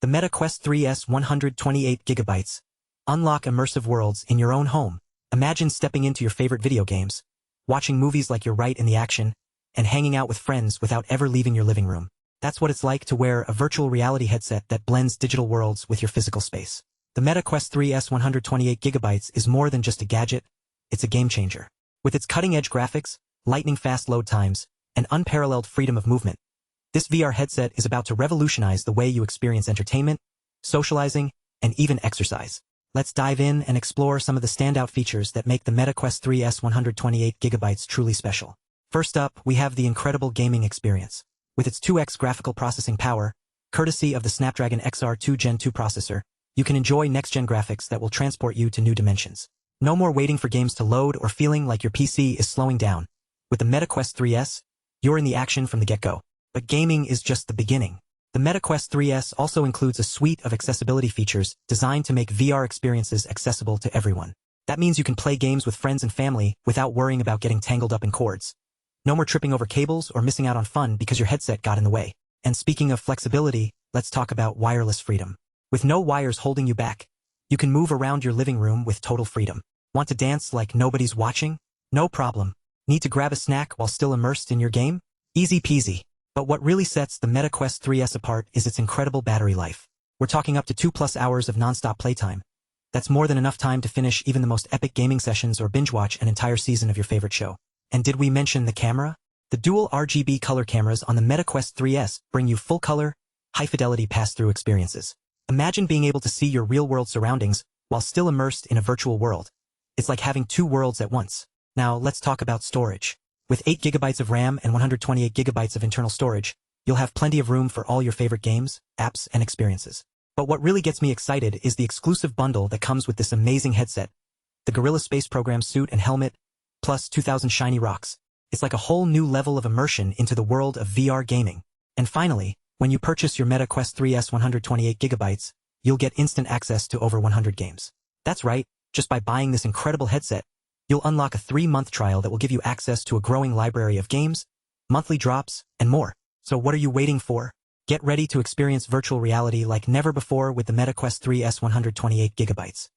The Meta Quest 3's 128GB. Unlock immersive worlds in your own home. Imagine stepping into your favorite video games, watching movies like you're right in the action, and hanging out with friends without ever leaving your living room. That's what it's like to wear a virtual reality headset that blends digital worlds with your physical space. The Meta Quest 3's 128GB is more than just a gadget, it's a game changer. With its cutting-edge graphics, lightning-fast load times, and unparalleled freedom of movement, this VR headset is about to revolutionize the way you experience entertainment, socializing, and even exercise. Let's dive in and explore some of the standout features that make the Meta Quest 3's 128GB truly special. First up, we have the incredible gaming experience. With its 2x graphical processing power, courtesy of the Snapdragon XR2 Gen 2 processor, you can enjoy next-gen graphics that will transport you to new dimensions. No more waiting for games to load or feeling like your PC is slowing down. With the Meta Quest 3's, you're in the action from the get-go. But gaming is just the beginning. The Meta Quest 3's also includes a suite of accessibility features designed to make VR experiences accessible to everyone. That means you can play games with friends and family without worrying about getting tangled up in cords. No more tripping over cables or missing out on fun because your headset got in the way. And speaking of flexibility, let's talk about wireless freedom. With no wires holding you back, you can move around your living room with total freedom. Want to dance like nobody's watching? No problem. Need to grab a snack while still immersed in your game? Easy peasy. But what really sets the Meta Quest 3's apart is its incredible battery life. We're talking up to 2+ hours of non-stop playtime. That's more than enough time to finish even the most epic gaming sessions or binge watch an entire season of your favorite show. And did we mention the camera? The dual RGB color cameras on the Meta Quest 3's bring you full-color, high-fidelity pass-through experiences. Imagine being able to see your real-world surroundings while still immersed in a virtual world. It's like having two worlds at once. Now, let's talk about storage. With 8GB of RAM and 128GB of internal storage, you'll have plenty of room for all your favorite games, apps, and experiences. But what really gets me excited is the exclusive bundle that comes with this amazing headset. The Gorilla Space Program suit and helmet, plus 2,000 shiny rocks. It's like a whole new level of immersion into the world of VR gaming. And finally, when you purchase your Meta Quest 3's 128GB, you'll get instant access to over 100 games. That's right, just by buying this incredible headset, you'll unlock a 3-month trial that will give you access to a growing library of games, monthly drops, and more. So what are you waiting for? Get ready to experience virtual reality like never before with the Meta Quest 3's 128GB.